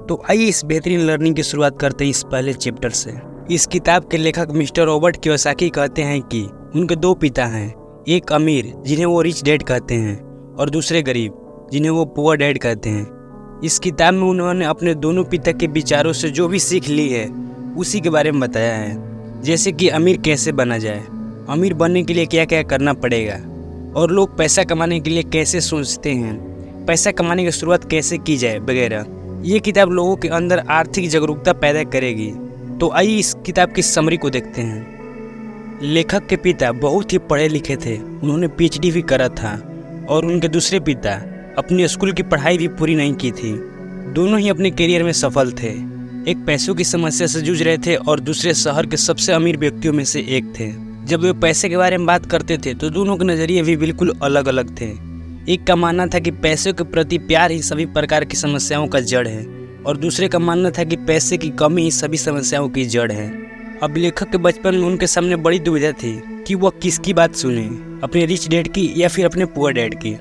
तो आइए इस बेहतरीन लर्निंग की शुरुआत करते हैं इस पहले चैप्टर से। इस किताब के लेखक मिस्टर रॉबर्ट कियोसाकी कहते हैं कि उनके दो पिता हैं, एक अमीर जिन्हें वो रिच डैड कहते हैं और दूसरे गरीब जिन्हें वो पुअर डैड कहते हैं। इस किताब में उन्होंने अपने दोनों पिता के विचारों से जो भी सीख ली है उसी के बारे में बताया है, जैसे कि अमीर कैसे बना जाए, अमीर बनने के लिए क्या क्या करना पड़ेगा और लोग पैसा कमाने के लिए कैसे सोचते हैं, पैसा कमाने की शुरुआत कैसे की जाए वगैरह। ये किताब लोगों के अंदर आर्थिक जागरूकता पैदा करेगी। तो आइए इस किताब की समरी को देखते हैं। लेखक के पिता बहुत ही पढ़े लिखे थे, उन्होंने पीएचडी भी करा था और उनके दूसरे पिता अपनी स्कूल की पढ़ाई भी पूरी नहीं की थी। दोनों ही अपने करियर में सफल थे। एक पैसों की समस्या से जूझ रहे थे और दूसरे शहर के सबसे अमीर व्यक्तियों में से एक थे। जब वे पैसे के बारे में बात करते थे तो दोनों के नज़रिए भी बिल्कुल अलग अलग थे। एक का मानना था कि पैसों के प्रति प्यार ही सभी प्रकार की समस्याओं का जड़ है और दूसरे का मानना था कि पैसे की कमी ही सभी समस्याओं की जड़ है। अब लेखक के बचपन में उनके सामने बड़ी दुविधा थी कि वह किसकी बात सुने, अपने रिच डैड की या फिर अपने पुअर डैड की,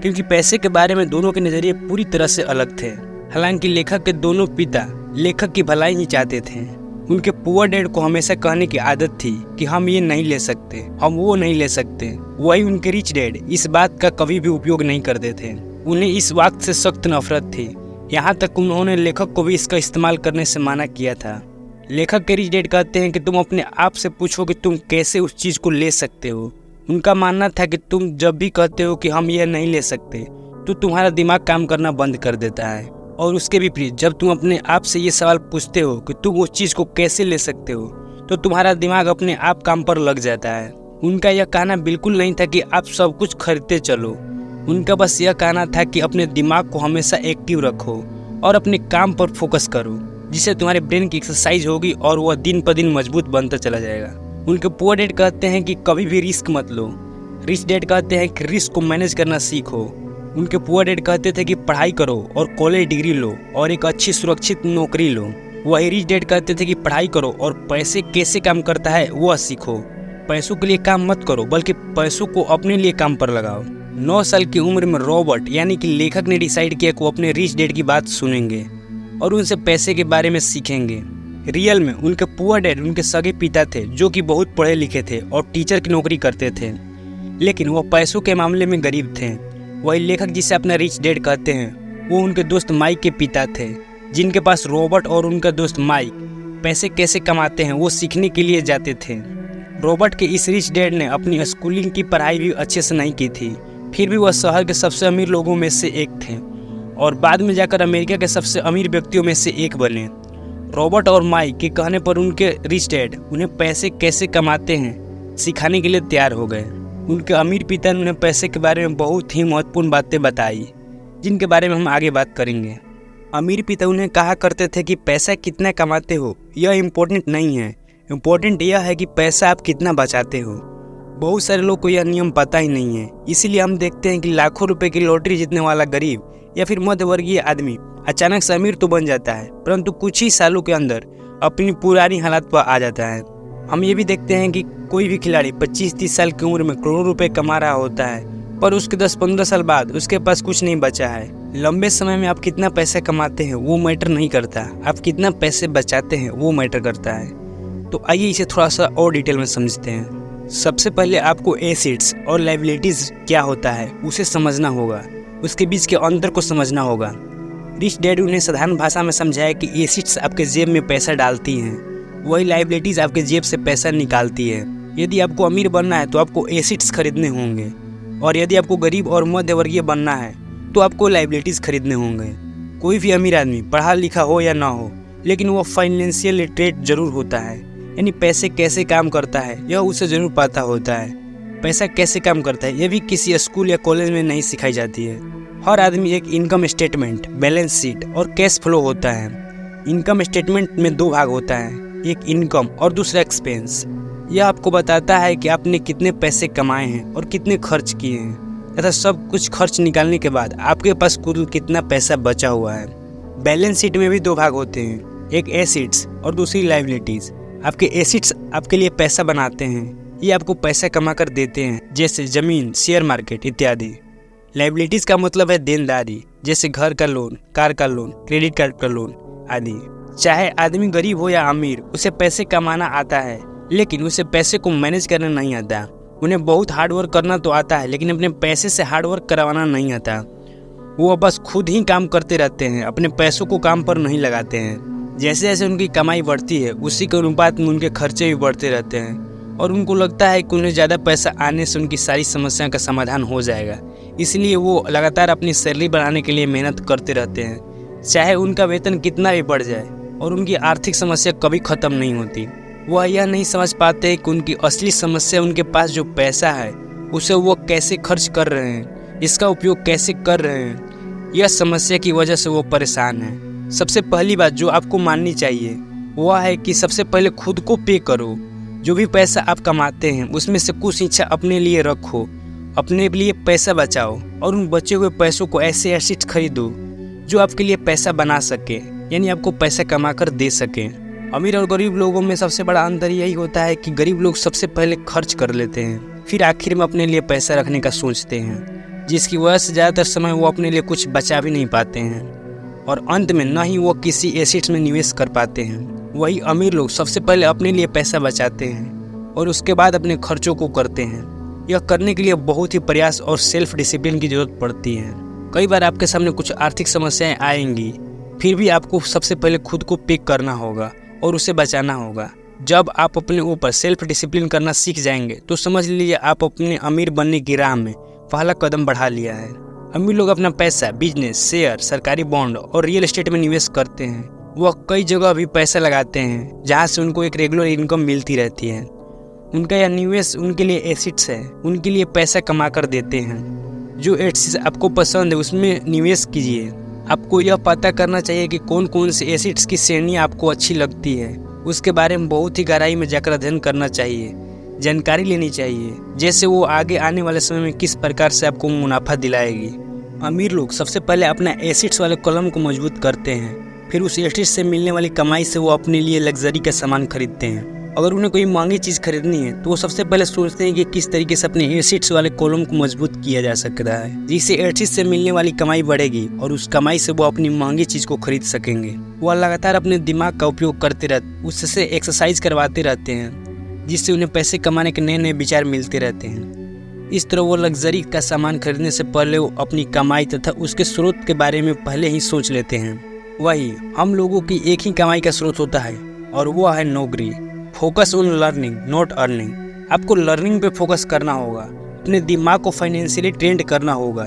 क्योंकि पैसे के बारे में दोनों के नज़रिए पूरी तरह से अलग थे। हालांकि लेखक के दोनों पिता लेखक की भलाई ही चाहते थे। उनके पुअर डैड को हमेशा कहने की आदत थी कि हम ये नहीं ले सकते, हम वो नहीं ले सकते। वही उनके रिच डैड इस बात का कभी भी उपयोग नहीं करते थे। उन्हें इस बात से सख्त नफरत थी, यहाँ तक उन्होंने लेखक को भी इसका इस्तेमाल करने से मना किया था। लेखक के रिच डैड कहते हैं कि तुम अपने आप से पूछो कि तुम कैसे उस चीज़ को ले सकते हो। उनका मानना था कि तुम जब भी कहते हो कि हम यह नहीं ले सकते तो तुम्हारा दिमाग काम करना बंद कर देता है, और उसके विपरीत जब तुम अपने आप से ये सवाल पूछते हो कि तुम उस चीज़ को कैसे ले सकते हो तो तुम्हारा दिमाग अपने आप काम पर लग जाता है। उनका यह कहना बिल्कुल नहीं था कि आप सब कुछ खरीदते चलो। उनका बस यह कहना था कि अपने दिमाग को हमेशा एक्टिव रखो और अपने काम पर फोकस करो, जिससे तुम्हारे ब्रेन की एक्सरसाइज होगी और वह दिन पर दिन मजबूत बनता चला जाएगा। उनके पुअर डैड कहते हैं कि कभी भी रिस्क मत लो। रिच डैड कहते हैं कि रिस्क को मैनेज करना सीखो। उनके पुअर डैड कहते थे कि पढ़ाई करो और कॉलेज डिग्री लो और एक अच्छी सुरक्षित नौकरी लो। वही रिच डैड कहते थे कि पढ़ाई करो और पैसे कैसे काम करता है वह सीखो। पैसों के लिए काम मत करो बल्कि पैसों को अपने लिए काम पर लगाओ। 9 साल की उम्र में रॉबर्ट यानी कि लेखक ने डिसाइड किया कि वो अपने रिच डैड की बात सुनेंगे और उनसे पैसे के बारे में सीखेंगे। रियल में उनके पुअर डैड उनके सगे पिता थे जो कि बहुत पढ़े लिखे थे और टीचर की नौकरी करते थे, लेकिन वो पैसों के मामले में गरीब थे। वही लेखक जिसे अपना रिच डैड कहते हैं वो उनके दोस्त माइक के पिता थे, जिनके पास रॉबर्ट और उनका दोस्त माइक पैसे कैसे कमाते हैं वो सीखने के लिए जाते थे। रॉबर्ट के इस रिच डैड ने अपनी स्कूलिंग की पढ़ाई भी अच्छे से नहीं की थी, फिर भी वह शहर के सबसे अमीर लोगों में से एक थे और बाद में जाकर अमेरिका के सबसे अमीर व्यक्तियों में से एक बने। रॉबर्ट और माइक के कहने पर उनके रिच डैड उन्हें पैसे कैसे कमाते हैं सिखाने के लिए तैयार हो गए। उनके अमीर पिता ने उन्हें पैसे के बारे में बहुत ही महत्वपूर्ण बातें बताई, जिनके बारे में हम आगे बात करेंगे। अमीर पिता उन्हें कहा करते थे कि पैसा कितना कमाते हो यह इम्पोर्टेंट नहीं है, इम्पोर्टेंट यह है कि पैसा आप कितना बचाते हो। बहुत सारे लोग को यह नियम पता ही नहीं है, इसीलिए हम देखते हैं कि लाखों रुपए की लॉटरी जीतने वाला गरीब या फिर मध्यवर्गीय आदमी अचानक से अमीर तो बन जाता है, परंतु कुछ ही सालों के अंदर अपनी पुरानी हालत पर आ जाता है। हम ये भी देखते हैं कि कोई भी खिलाड़ी 25-30 साल की उम्र में करोड़ों रुपए कमा रहा होता है, पर उसके 10-15 साल बाद उसके पास कुछ नहीं बचा है। लंबे समय में आप कितना पैसा कमाते हैं वो मैटर नहीं करता, आप कितना पैसे बचाते हैं वो मैटर करता है। तो आइए इसे थोड़ा सा और डिटेल में समझते हैं। सबसे पहले आपको एसेट्स और लायबिलिटीज क्या होता है उसे समझना होगा, उसके बीच के अंतर को समझना होगा। रिच डैड उन्हें साधारण भाषा में समझाया कि एसेट्स आपके जेब में पैसा डालती हैं, वही लायबिलिटीज आपके जेब से पैसा निकालती है। यदि आपको अमीर बनना है तो आपको एसेट्स खरीदने होंगे, और यदि आपको गरीब और मध्यवर्गीय बनना है तो आपको लायबिलिटीज खरीदने होंगे। कोई भी अमीर आदमी पढ़ा लिखा हो या ना हो, लेकिन वो फाइनेंशियल लिटरेट जरूर होता है, यानी पैसे कैसे काम करता है यह उसे जरूर पता होता है। पैसा कैसे काम करता है यह भी किसी स्कूल या कॉलेज में नहीं सिखाई जाती है। हर आदमी एक इनकम स्टेटमेंट, बैलेंस शीट और कैश फ्लो होता है। इनकम स्टेटमेंट में 2 भाग होता है, एक इनकम और दूसरा एक्सपेंस। यह आपको बताता है कि आपने कितने पैसे कमाए हैं और कितने खर्च किए हैं, तथा सब कुछ खर्च निकालने के बाद आपके पास कुल कितना पैसा बचा हुआ है। बैलेंस शीट में भी 2 भाग होते हैं, एक एसेट्स और दूसरी लायबिलिटीज। आपके एसेट्स आपके लिए पैसा बनाते हैं, ये आपको पैसा कमा कर देते हैं, जैसे जमीन, शेयर मार्केट इत्यादि। लायबिलिटीज़ का मतलब है देनदारी, जैसे घर का लोन, कार का लोन, क्रेडिट कार्ड का लोन आदि। चाहे आदमी गरीब हो या अमीर, उसे पैसे कमाना आता है, लेकिन उसे पैसे को मैनेज करना नहीं आता। उन्हें बहुत हार्ड वर्क करना तो आता है, लेकिन अपने पैसे से हार्ड वर्क करवाना नहीं आता। वो बस खुद ही काम करते रहते हैं, अपने पैसों को काम पर नहीं लगाते हैं। जैसे जैसे उनकी कमाई बढ़ती है, उसी के अनुपात में उनके खर्चे भी बढ़ते रहते हैं और उनको लगता है कि उन्हें ज़्यादा पैसा आने से उनकी सारी समस्याओं का समाधान हो जाएगा। इसलिए वो लगातार अपनी सैलरी बढ़ाने के लिए मेहनत करते रहते हैं, चाहे उनका वेतन कितना भी बढ़ जाए, और उनकी आर्थिक समस्या कभी ख़त्म नहीं होती। वह यह नहीं समझ पाते कि उनकी असली समस्या उनके पास जो पैसा है उसे वो कैसे खर्च कर रहे हैं, इसका उपयोग कैसे कर रहे हैं। यह समस्या की वजह से वो परेशान है। सबसे पहली बात जो आपको माननी चाहिए वह है कि सबसे पहले खुद को पे करो। जो भी पैसा आप कमाते हैं उसमें से कुछ इच्छा अपने लिए रखो, अपने लिए पैसा बचाओ और उन बचे हुए पैसों को ऐसे एसेट्स खरीदो जो आपके लिए पैसा बना सके, यानी आपको पैसा कमा कर दे सके। अमीर और गरीब लोगों में सबसे बड़ा अंतर यही होता है कि गरीब लोग सबसे पहले खर्च कर लेते हैं, फिर आखिर में अपने लिए पैसा रखने का सोचते हैं, जिसकी वजह से ज़्यादातर समय वो अपने लिए कुछ बचा भी नहीं पाते हैं और अंत में न ही वो किसी एसेट्स में निवेश कर पाते हैं। वही अमीर लोग सबसे पहले अपने लिए पैसा बचाते हैं और उसके बाद अपने खर्चों को करते हैं। यह करने के लिए बहुत ही प्रयास और सेल्फ डिसिप्लिन की जरूरत पड़ती है। कई बार आपके सामने कुछ आर्थिक समस्याएं आएंगी, फिर भी आपको सबसे पहले खुद को पिक करना होगा और उसे बचाना होगा। जब आप अपने ऊपर सेल्फ डिसिप्लिन करना सीख जाएंगे तो समझ लीजिए आप अपने अमीर बनने की राह में पहला कदम बढ़ा लिया है। अमीर लोग अपना पैसा बिजनेस, शेयर, सरकारी बॉन्ड और रियल एस्टेट में निवेश करते हैं। वह कई जगह भी पैसा लगाते हैं जहां से उनको एक रेगुलर इनकम मिलती रहती है। उनका यह निवेश उनके लिए एसेट्स है, उनके लिए पैसा कमा कर देते हैं। जो एसेट्स आपको पसंद है उसमें निवेश कीजिए। आपको यह पता करना चाहिए कि कौन कौन से एसेट्स की श्रेणी आपको अच्छी लगती है, उसके बारे में बहुत ही गहराई में जाकर अध्ययन करना चाहिए, जानकारी लेनी चाहिए, जैसे वो आगे आने वाले समय में किस प्रकार से आपको मुनाफा दिलाएगी। अमीर लोग सबसे पहले अपना एसेट्स वाले कॉलम को मजबूत करते हैं, फिर उस एसेट्स से मिलने वाली कमाई से वो अपने लिए लग्जरी का सामान खरीदते हैं। अगर उन्हें कोई महंगी चीज़ खरीदनी है तो वो सबसे पहले सोचते हैं कि किस तरीके से अपने एसेट्स वाले कॉलम को मजबूत किया जा सकता है, जिससे एसेट्स से मिलने वाली कमाई बढ़ेगी और उस कमाई से वो अपनी महंगी चीज़ को खरीद सकेंगे। वह लगातार अपने दिमाग का उपयोग करते रहते, उससे एक्सरसाइज करवाते रहते हैं, जिससे उन्हें पैसे कमाने के नए नए विचार मिलते रहते हैं। इस तरह वो लग्जरी का सामान खरीदने से पहले वो अपनी कमाई तथा उसके स्रोत के बारे में पहले ही सोच लेते हैं। वही हम लोगों की एक ही कमाई का स्रोत होता है और वह है नौकरी। Focus on learning not earning. आपको लर्निंग पे फोकस करना होगा, अपने दिमाग को फाइनेंशियली ट्रेंड करना होगा।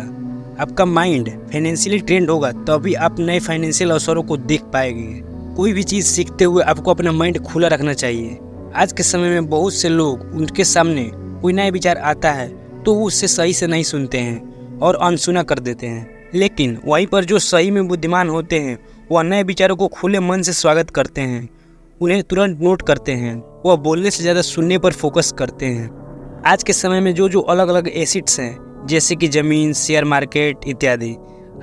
आपका माइंड फाइनेंशियली ट्रेंड होगा तभी आप नए फाइनेंशियल अवसरों को देख पाएंगे। कोई भी चीज़ सीखते हुए आपको अपना माइंड खुला रखना चाहिए। आज के समय में बहुत से लोग, उनके सामने कोई नया विचार आता है तो वो उससे सही से नहीं सुनते हैं और अनसुना कर देते हैं, लेकिन वहीं पर जो सही में बुद्धिमान होते हैं वह नए विचारों को खुले मन से स्वागत करते हैं, उन्हें तुरंत नोट करते हैं। वह बोलने से ज़्यादा सुनने पर फोकस करते हैं। आज के समय में जो अलग अलग एसेट्स हैं, जैसे कि ज़मीन, शेयर मार्केट इत्यादि,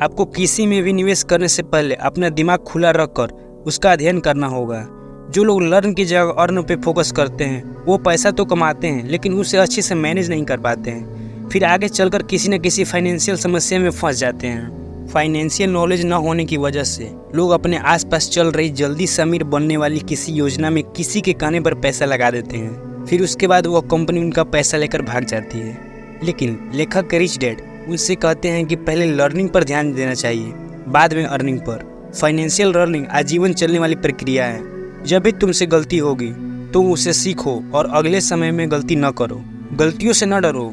आपको किसी में भी निवेश करने से पहले अपना दिमाग खुला रखकर उसका अध्ययन करना होगा। जो लोग लर्न की जगह अर्न पे फोकस करते हैं वो पैसा तो कमाते हैं लेकिन उसे अच्छे से मैनेज नहीं कर पाते हैं, फिर आगे चलकर किसी न किसी फाइनेंशियल समस्या में फंस जाते हैं। फाइनेंशियल नॉलेज न होने की वजह से लोग अपने आसपास चल रही जल्दी से अमीर बनने वाली किसी योजना में किसी के कहने पर पैसा लगा देते हैं, फिर उसके बाद वह कंपनी उनका पैसा लेकर भाग जाती है। लेकिन लेखक रिच डैड उनसे कहते हैं कि पहले लर्निंग पर ध्यान देना चाहिए, बाद में अर्निंग पर। फाइनेंशियल लर्निंग आजीवन चलने वाली प्रक्रिया है। जब भी तुमसे गलती होगी तुम उसे सीखो और अगले समय में गलती न करो। गलतियों से न डरो।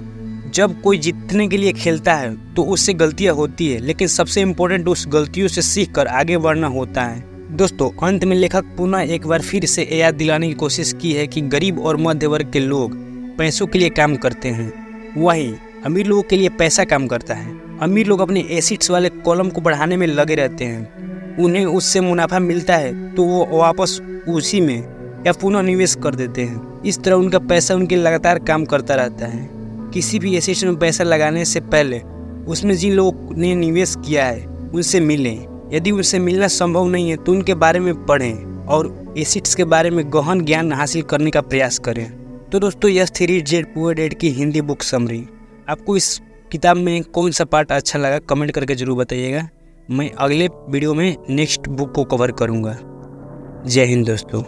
जब कोई जीतने के लिए खेलता है तो उससे गलतियां होती है, लेकिन सबसे इम्पोर्टेंट उस गलतियों से सीखकर आगे बढ़ना होता है। दोस्तों, अंत में लेखक पुनः एक बार फिर से याद दिलाने की कोशिश की है कि गरीब और मध्य वर्ग के लोग पैसों के लिए काम करते हैं, वहीं अमीर लोगों के लिए पैसा काम करता है। अमीर लोग अपने एसेट्स वाले कॉलम को बढ़ाने में लगे रहते हैं। उन्हें उससे मुनाफा मिलता है तो वो वापस उसी में या पुनः निवेश कर देते हैं। इस तरह उनका पैसा उनके लगातार काम करता रहता है। किसी भी एसेट में पैसा लगाने से पहले उसमें जिन लोगों ने निवेश किया है उनसे मिलें। यदि उनसे मिलना संभव नहीं है तो उनके बारे में पढ़ें और एसेट्स के बारे में गहन ज्ञान हासिल करने का प्रयास करें। तो दोस्तों, यह three rich dad poor dad की हिंदी बुक समरी। आपको इस किताब में कौन सा पार्ट अच्छा लगा कमेंट करके ज़रूर बताइएगा। मैं अगले वीडियो में नेक्स्ट बुक को कवर करूँगा। जय हिंद दोस्तों।